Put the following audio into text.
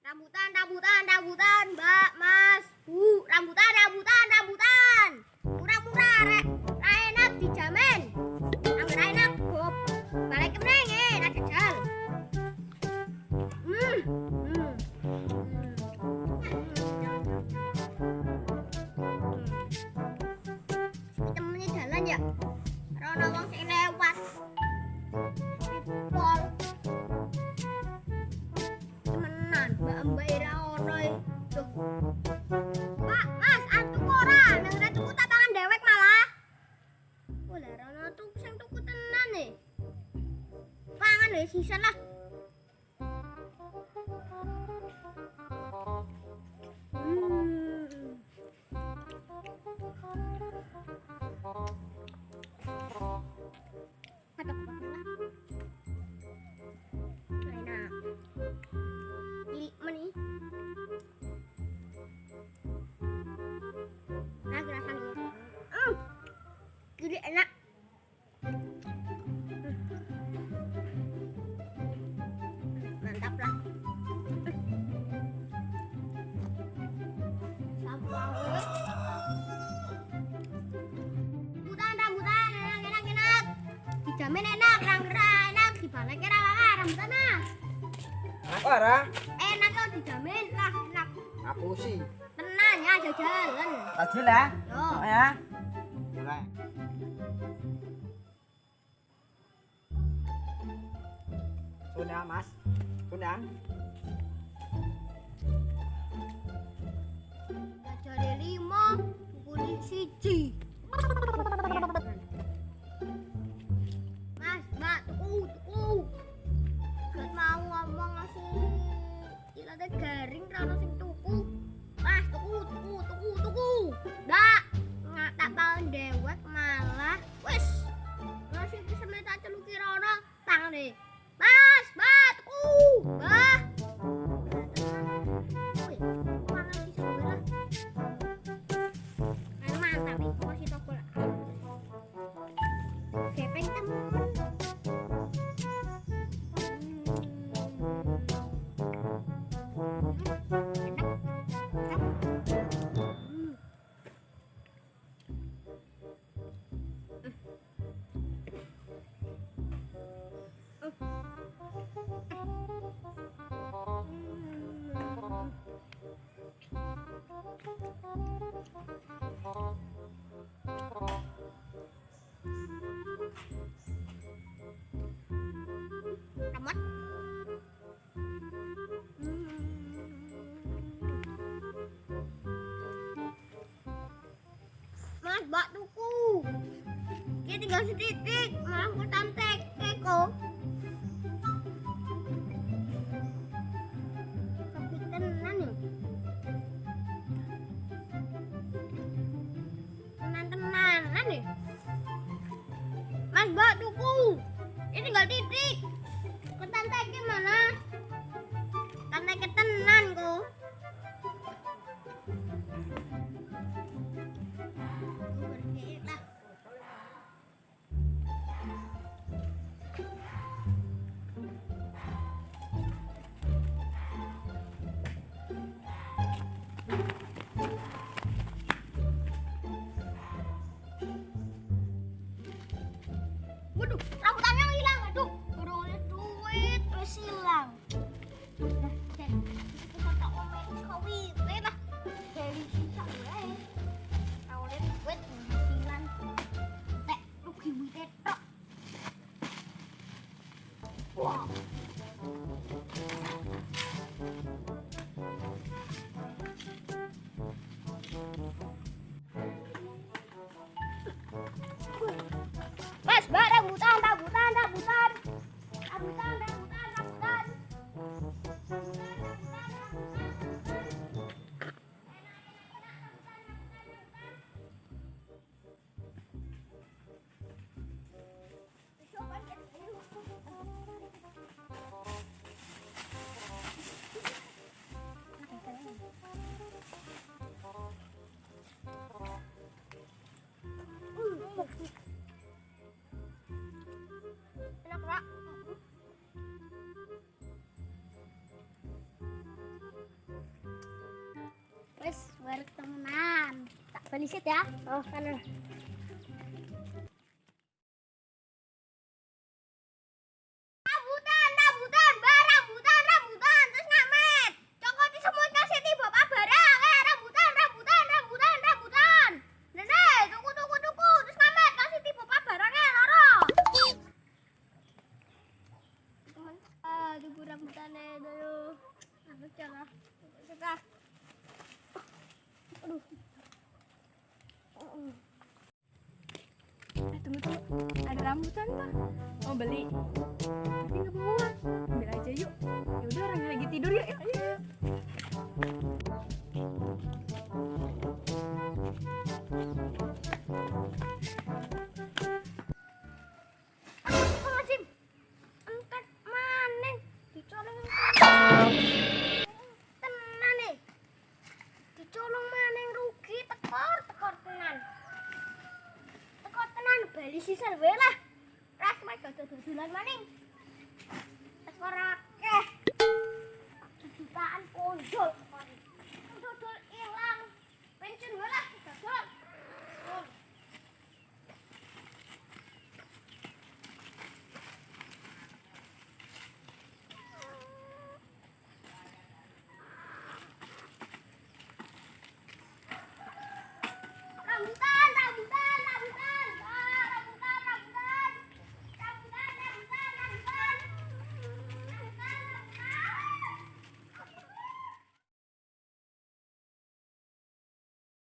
Rambutan, rambutan, rambutan, Mbak, Mas, Bu, rambutan, rambutan, rambutan. Murah-murah, rek, ra enak dijamin. Angger enak, Bob. Balik meneng, nak jajal. Hmm. Hmm. Temennya jalan ya. Rono wong sing lewat. Pol. Temenan, mbak-mbak ira ono tuh. Pak, Mas, antuk ora, nang ora tuku tak pangan dewek malah. Oh, lah rono tuh sing tuku tenan e. Pangan wis sisan lah. Jadi enak. Mantap lah. Rambutan, enak. Dijamin enak, ranggerah enak, dibalik kira rambutan mas. Enak ora? Enak kok dijamin lah, enak. Aku sih. Tenang ya, jalan. Tajil ya? Yo. Ya. Mulai. Sudah mas, sudah. Jadi 5, kuli 1. Mas, Mbak, tuku. Gak mau ngomong langsung ilate garing rano sing tuku. Mas, tuku. Mbak, tak paling dewek malah. Wis. Masih bisa minta celuki rono tangan deh. Mas, Mbak, tuku. Mbak. Mas, Mbak tuku. Dia tinggal setitik, malah aku tantek keko. Tapi tenan ya. Tenan-tenanan ya. Mas, Mbak tuku. Dia tinggal titik. Ketanteknya mana? Tanteknya tenan kok. Waduh, rambutannya hilang. Aduh, baru oleh duit terus hilang. Udah, kita tak oleh kawin lah. Dari sisa gue. Oleh duit hilang. Tek, rugi duit tok. Wow. Mas, Mbak, rambutan. Wareg temenan. Tak balisit ya. Oh, kan. Rambutan, rambutan, rambutan, rambutan, terus ngamet. Cokot disemut kasih tiba Pak barang. Rambutan, rambutan, rambutan, rambutan. Nenek, tuku, terus ngamet kasih tiba Pak barang loro. Teman, tuku rambutane dulu. Aku jalan. Sudah. Aduh. Tunggu. Ada rambutan tuh. Mau beli. Tapi nggak bawa uang. Ambil aja yuk. Ya udah orang lagi tidur yuk. Ayo. Astagfirullahaladzim. Entek maning dicolong tenan nih. Dicolong maning rugi tekor tenan. Tekor tenan bali sisan wae lah. Ras mek dodolan maning. Tekor akeh. Jutaan konjol. Dodol ilang. Pensiun wae lah.